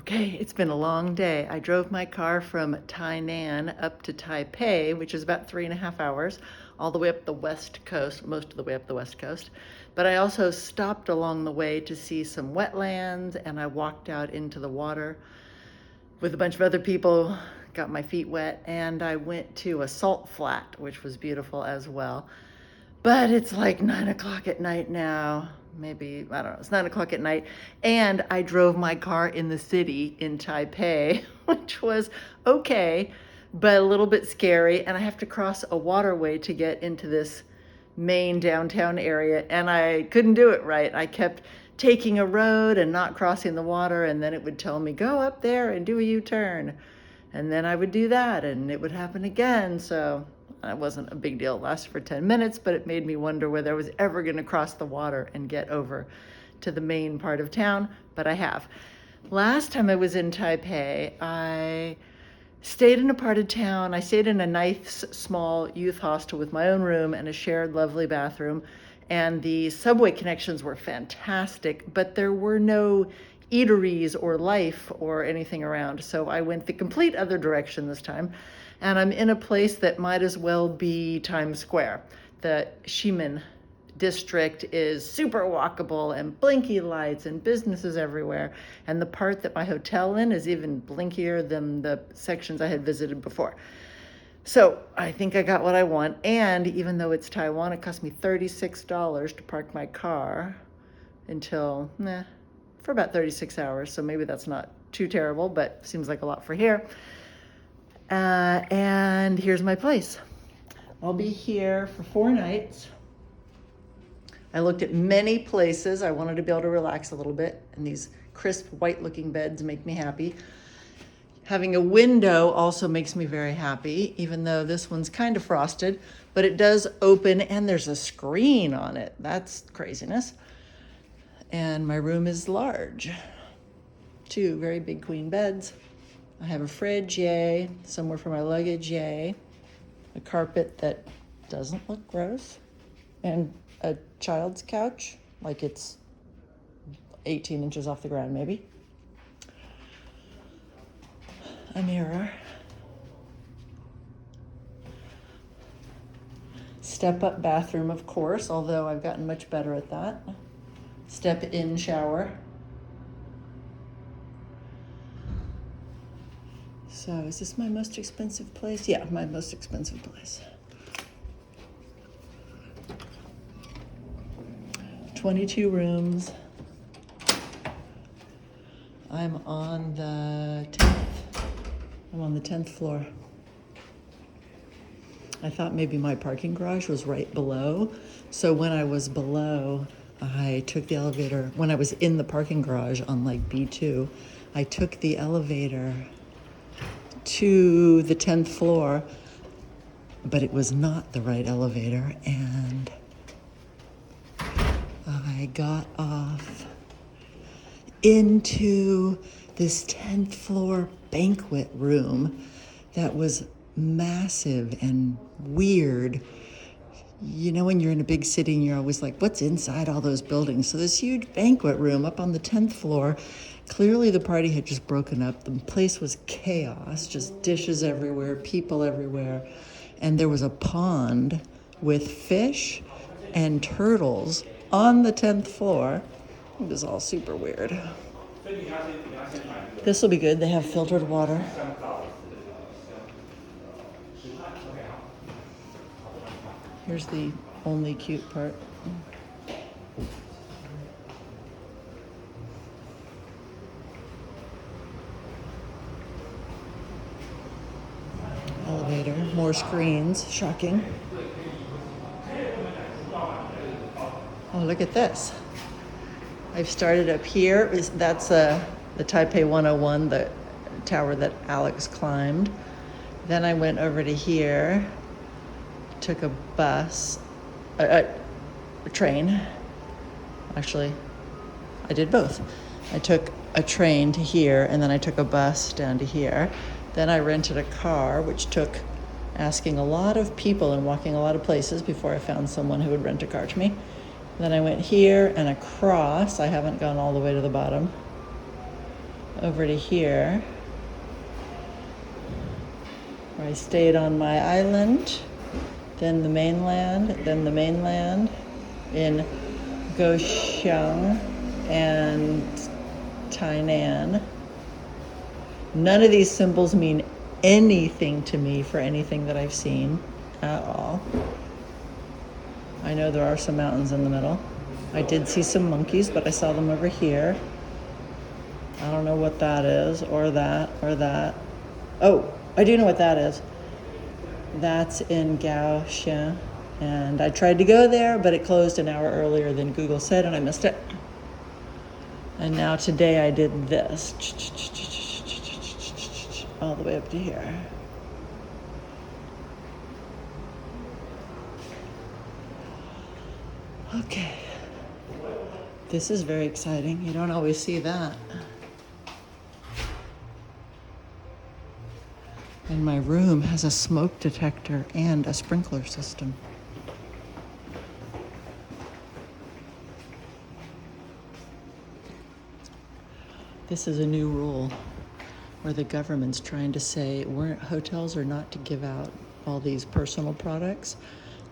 Okay, it's been a long day. I drove my car from Tainan up to Taipei, which is about 3.5 hours, all the way up the west coast, most of the way up the west coast. But I also stopped along the way to see some wetlands, and I walked out into the water with a bunch of other people, got my feet wet, and I went to a salt flat, which was beautiful as well. But it's like 9 o'clock at night now. Maybe, I don't know, it's 9 o'clock at night. And I drove my car in the city in Taipei, which was okay, but a little bit scary. And I have to cross a waterway to get into this main downtown area. And I couldn't do it right. I kept taking a road and not crossing the water. And then it would tell me, go up there and do a U-turn. And then I would do that and it would happen again. So it wasn't a big deal. It lasted for 10 minutes, but it made me wonder whether I was ever going to cross the water and get over to the main part of town, but I have. Last time I was in Taipei, I stayed in a part of town. I stayed in a nice small youth hostel with my own room and a shared lovely bathroom. And the subway connections were fantastic, but there were no eateries or life or anything around. So I went the complete other direction this time. And I'm in a place that might as well be Times Square. The Ximen district is super walkable and blinky lights and businesses everywhere. And the part that my hotel in is even blinkier than the sections I had visited before. So I think I got what I want. And even though it's Taiwan, it cost me $36 to park my car for about 36 hours. So maybe that's not too terrible, but seems like a lot for here. And here's my place. I'll be here for 4 nights. I looked at many places. I wanted to be able to relax a little bit, and these crisp white looking beds make me happy. Having a window also makes me very happy, even though this one's kind of frosted, but it does open and there's a screen on it. That's craziness. And my room is large. 2 very big queen beds. I have a fridge, yay. Somewhere for my luggage, yay. A carpet that doesn't look gross. And a child's couch, like it's 18 inches off the ground, maybe. A mirror. Step-up bathroom, of course, although I've gotten much better at that. Step-in shower. So is this my most expensive place? Yeah, my most expensive place. 22 rooms. I'm on the 10th. I'm on the 10th floor. I thought maybe my parking garage was right below. So when I was below, I took the elevator. When I was in the parking garage on like B2, I took the elevator to the 10th floor, but it was not the right elevator, and I got off into this 10th floor banquet room that was massive and weird. You know, when you're in a big city and you're always like, what's inside all those buildings? So this huge banquet room up on the 10th floor. Clearly the party had just broken up. The place was chaos, just dishes everywhere, people everywhere. And there was a pond with fish and turtles on the 10th floor. It was all super weird. This will be good. They have filtered water. Here's the only cute part. Elevator, more screens, shocking. Oh, look at this. I've started up here. That's the Taipei 101, the tower that Alex climbed. Then I went over to here, took a bus, a train. Actually, I did both. I took a train to here, and then I took a bus down to here. Then I rented a car, which took asking a lot of people and walking a lot of places before I found someone who would rent a car to me. Then I went here and across. I haven't gone all the way to the bottom. over to here, where I stayed on my island, then the mainland in Kaohsiung and Tainan. None of these symbols mean anything to me for anything that I've seen at all. I know there are some mountains in the middle. I did see some monkeys, but I saw them over here. I don't know what that is, or that, or that. Oh, I do know what that is. That's in Kaohsiung. And I tried to go there, but it closed an hour earlier than Google said, and I missed it. And now today I did this. All the way up to here. Okay. This is very exciting. You don't always see that. And my room has a smoke detector and a sprinkler system. This is a new rule where the government's trying to say hotels are not to give out all these personal products.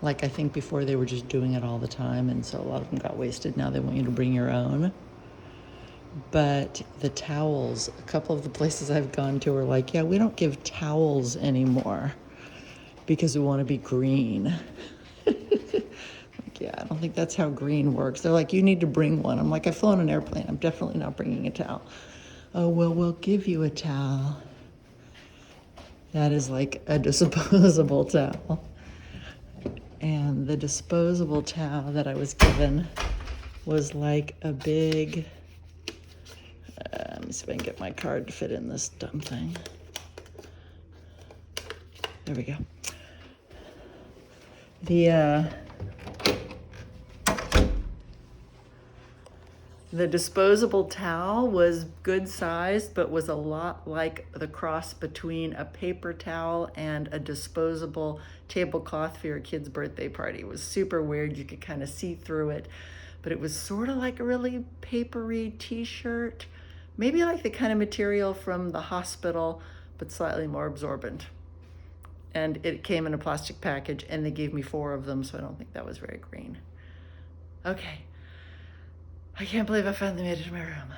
Like, I think before they were just doing it all the time, and so a lot of them got wasted. Now they want you to bring your own. But the towels, a couple of the places I've gone to are like, yeah, we don't give towels anymore because we want to be green. Like, yeah, I don't think that's how green works. They're like, you need to bring one. I'm like, I've flown an airplane. I'm definitely not bringing a towel. Oh, well, we'll give you a towel. That is like a disposable towel. And the disposable towel that I was given was like a big, let me see if I can get my card to fit in this dumb thing. There we go. The disposable towel was good sized, but was a lot like the cross between a paper towel and a disposable tablecloth for your kid's birthday party. It was super weird. You could kind of see through it, but it was sort of like a really papery t-shirt, maybe like the kind of material from the hospital, but slightly more absorbent. And it came in a plastic package, and they gave me 4 of them, so I don't think that was very green. Okay. I can't believe I finally made it to my room.